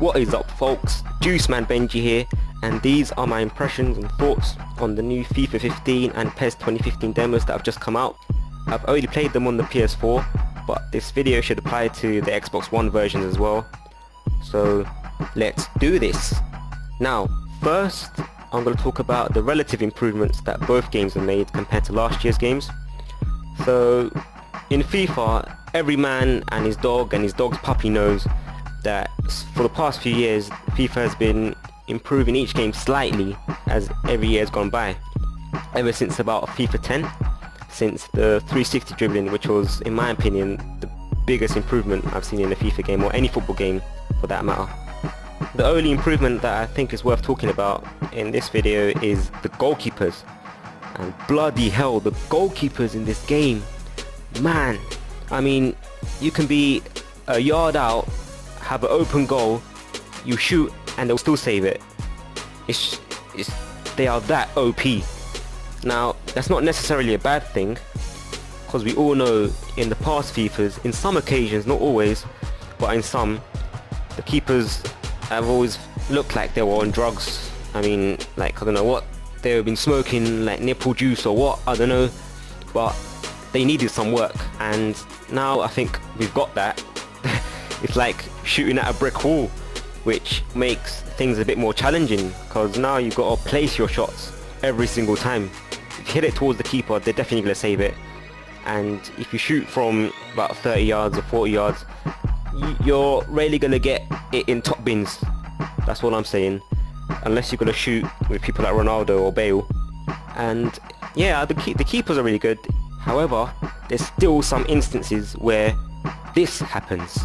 What is up, folks? Juice Man Benji here, and these are my impressions and thoughts on the new FIFA 15 and PES 2015 demos that have just come out. I've only played them on the PS4, but this video should apply to the Xbox One versions as well. So let's do this. Now, first I'm going to talk about the relative improvements that both games have made compared to last year's games. So in FIFA, every man and his dog's puppy knows that for the past few years FIFA has been improving each game slightly as every year has gone by. Ever since about FIFA 10, since the 360 dribbling, which was in my opinion the biggest improvement I've seen in a FIFA game, or any football game for that matter. The only improvement that I think is worth talking about in this video is the goalkeepers. And bloody hell, the goalkeepers in this game, man, I mean, you can be a yard out, have an open goal, you shoot and they'll still save it. They are that OP. Now, that's not necessarily a bad thing, because we all know in the past FIFAs, in some occasions, not always, but in some, the keepers have always looked like they were on drugs. I mean, like, I don't know what, they've been smoking like nipple juice or what, I don't know, but they needed some work, and now I think we've got that. It's like shooting at a brick wall, which makes things a bit more challenging, because now you've got to place your shots every single time. If you hit it towards the keeper, they're definitely going to save it, and if you shoot from about 30 yards or 40 yards, you're rarely going to get it in top bins. That's all I'm saying, unless you're going to shoot with people like Ronaldo or Bale. And yeah, the keepers are really good. However, there's still some instances where this happens.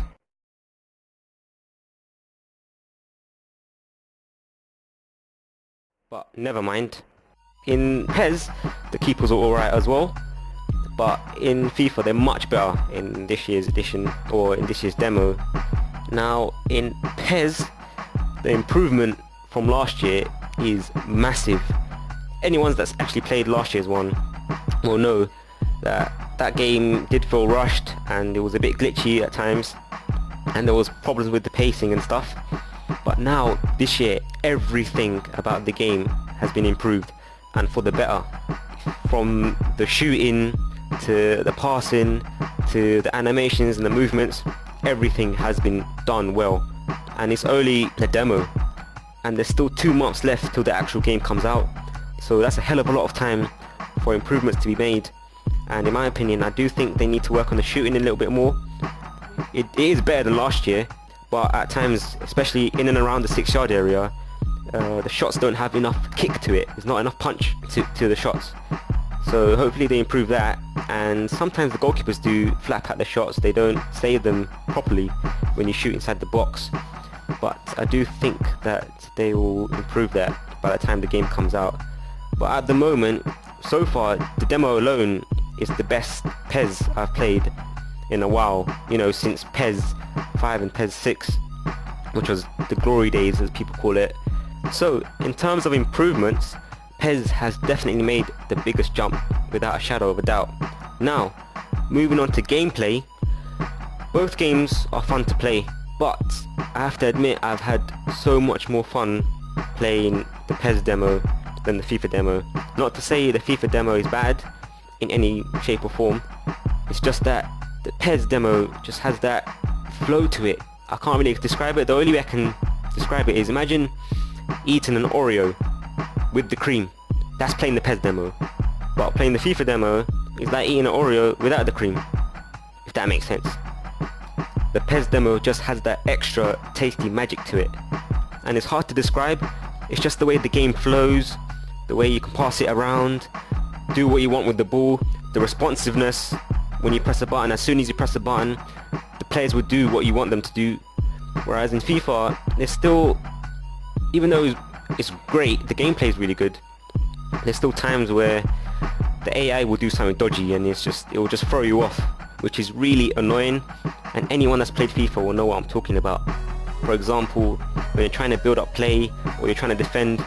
But never mind. In PES, the keepers are alright as well, but in FIFA they're much better in this year's edition, or in this year's demo. Now, in PES, the improvement from last year is massive. Anyone that's actually played last year's one will know that that game did feel rushed, and it was a bit glitchy at times, and there was problems with the pacing and stuff. But now, this year, everything about the game has been improved, and for the better. From the shooting, to the passing, to the animations and the movements, everything has been done well. And it's only the demo, and there's still 2 months left till the actual game comes out. So that's a hell of a lot of time for improvements to be made. And in my opinion, I do think they need to work on the shooting a little bit more. It is better than last year, but at times, especially in and around the 6-yard area, the shots don't have enough kick to it. There's not enough punch to the shots. So hopefully they improve that. And sometimes the goalkeepers do flap at the shots. They don't save them properly when you shoot inside the box. But I do think that they will improve that by the time the game comes out. But at the moment, so far, the demo alone is the best PES I've played in a while, you know, since PES 5 and PES 6, which was the glory days as people call it. So in terms of improvements, PES has definitely made the biggest jump without a shadow of a doubt. Now, moving on to gameplay, both games are fun to play, but I have to admit I've had so much more fun playing the PES demo than the FIFA demo. Not to say the FIFA demo is bad in any shape or form, it's just that the PES demo just has that flow to it. I can't really describe it. The only way I can describe it is, imagine eating an Oreo with the cream. That's playing the PES demo. But playing the FIFA demo is like eating an Oreo without the cream, if that makes sense. The PES demo just has that extra tasty magic to it, and it's hard to describe. It's just the way the game flows, the way you can pass it around, do what you want with the ball, the responsiveness. When you press a button, as soon as you press a button, the players will do what you want them to do. Whereas in FIFA, there's still, even though it's great, the gameplay is really good, there's still times where the AI will do something dodgy, and it will just throw you off, which is really annoying. And anyone that's played FIFA will know what I'm talking about. For example, when you're trying to build up play, or you're trying to defend,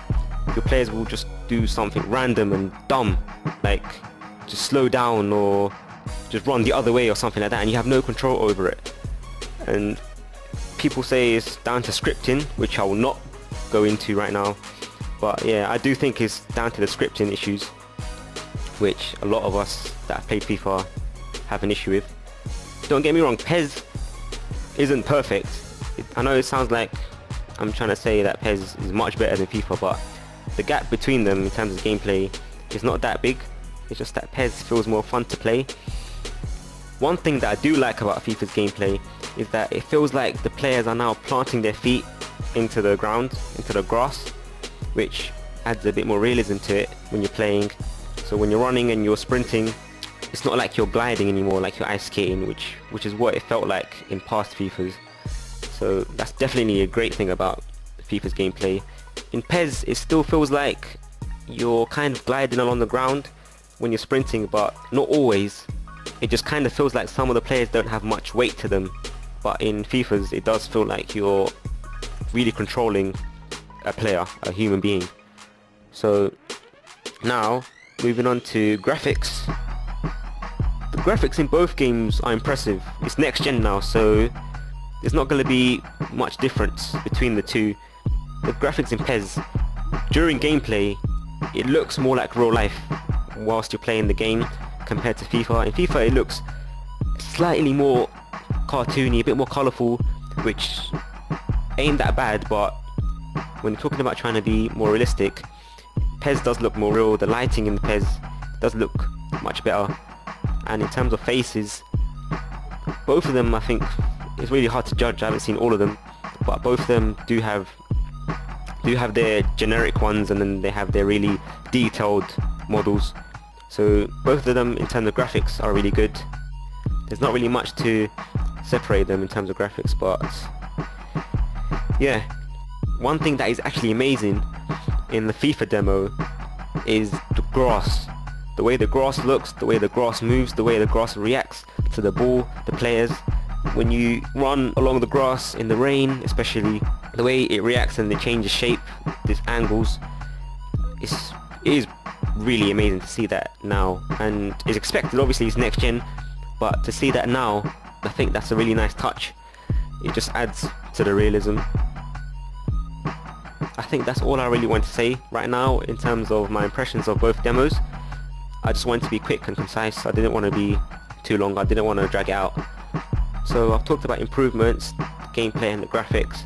your players will just do something random and dumb, like just slow down or just run the other way or something like that, and you have no control over it. And people say it's down to scripting, which I will not go into right now. But yeah, I do think it's down to the scripting issues, which a lot of us that have played FIFA have an issue with. Don't get me wrong, PES isn't perfect. I know it sounds like I'm trying to say that PES is much better than FIFA, but the gap between them in terms of gameplay is not that big. It's just that PES feels more fun to play. One thing that I do like about FIFA's gameplay is that it feels like the players are now planting their feet into the ground, into the grass, which adds a bit more realism to it when you're playing. So when you're running and you're sprinting, it's not like you're gliding anymore, like you're ice skating, which is what it felt like in past FIFAs. So that's definitely a great thing about FIFA's gameplay. In PES, it still feels like you're kind of gliding along the ground when you're sprinting, but not always. It just kind of feels like some of the players don't have much weight to them. But in FIFA's, it does feel like you're really controlling a player, a human being. So now, moving on to graphics. The graphics in both games are impressive. It's next gen now, so there's not going to be much difference between the two. The graphics in PES, during gameplay, it looks more like real life whilst you're playing the game compared to FIFA. In FIFA, it looks slightly more cartoony, a bit more colourful, which ain't that bad, but when you're talking about trying to be more realistic, PES does look more real. The lighting in the PES does look much better, and in terms of faces, both of them, I think it's really hard to judge. I haven't seen all of them, but both of them do have their generic ones, and then they have their really detailed models. So both of them in terms of graphics are really good. There's not really much to separate them in terms of graphics, but yeah, one thing that is actually amazing in the FIFA demo is the grass. The way the grass looks, the way the grass moves, the way the grass reacts to the ball, the players. When you run along the grass in the rain, especially, the way it reacts and it changes shape, these angles, it is really amazing to see that now. And it's expected, obviously it's next gen, but to see that now, I think that's a really nice touch. It just adds to the realism. I think that's all I really want to say right now in terms of my impressions of both demos. I just wanted to be quick and concise. I didn't want to be too long. I didn't want to drag it out. So I've talked about improvements, the gameplay and the graphics.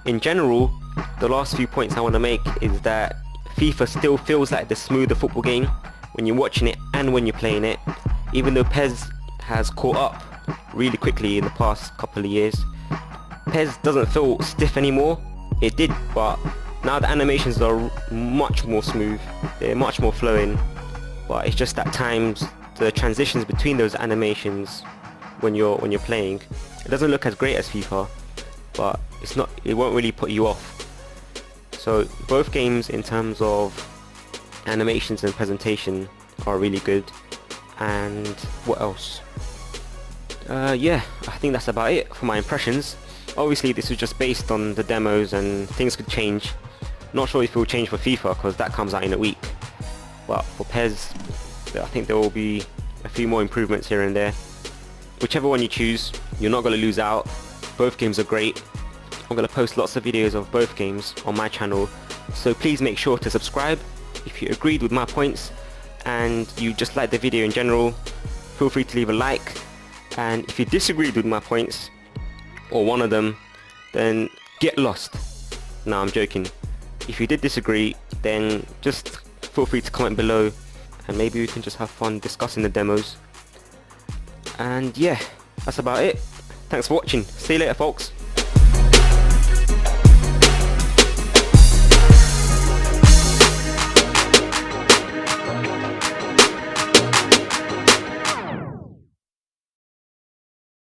In general, the last few points I want to make is that FIFA still feels like the smoother football game when you're watching it and when you're playing it. Even though PES has caught up really quickly in the past couple of years, PES doesn't feel stiff anymore. It did, but now the animations are much more smooth. They're much more flowing, but it's just at times the transitions between those animations when you're playing, it doesn't look as great as FIFA, but it won't really put you off. So both games in terms of animations and presentation are really good. And what else? Yeah, I think that's about it for my impressions. Obviously this is just based on the demos and things could change. Not sure if it will change for FIFA because that comes out in a week. But for PES, I think there will be a few more improvements here and there. Whichever one you choose, you're not going to lose out. Both games are great. I'm going to post lots of videos of both games on my channel, so please make sure to subscribe. If you agreed with my points and you just liked the video in general, feel free to leave a like. And if you disagreed with my points or one of them, then get lost. No, I'm joking. If you did disagree, then just feel free to comment below and maybe we can just have fun discussing the demos. And yeah, that's about it. Thanks for watching. See you later, folks.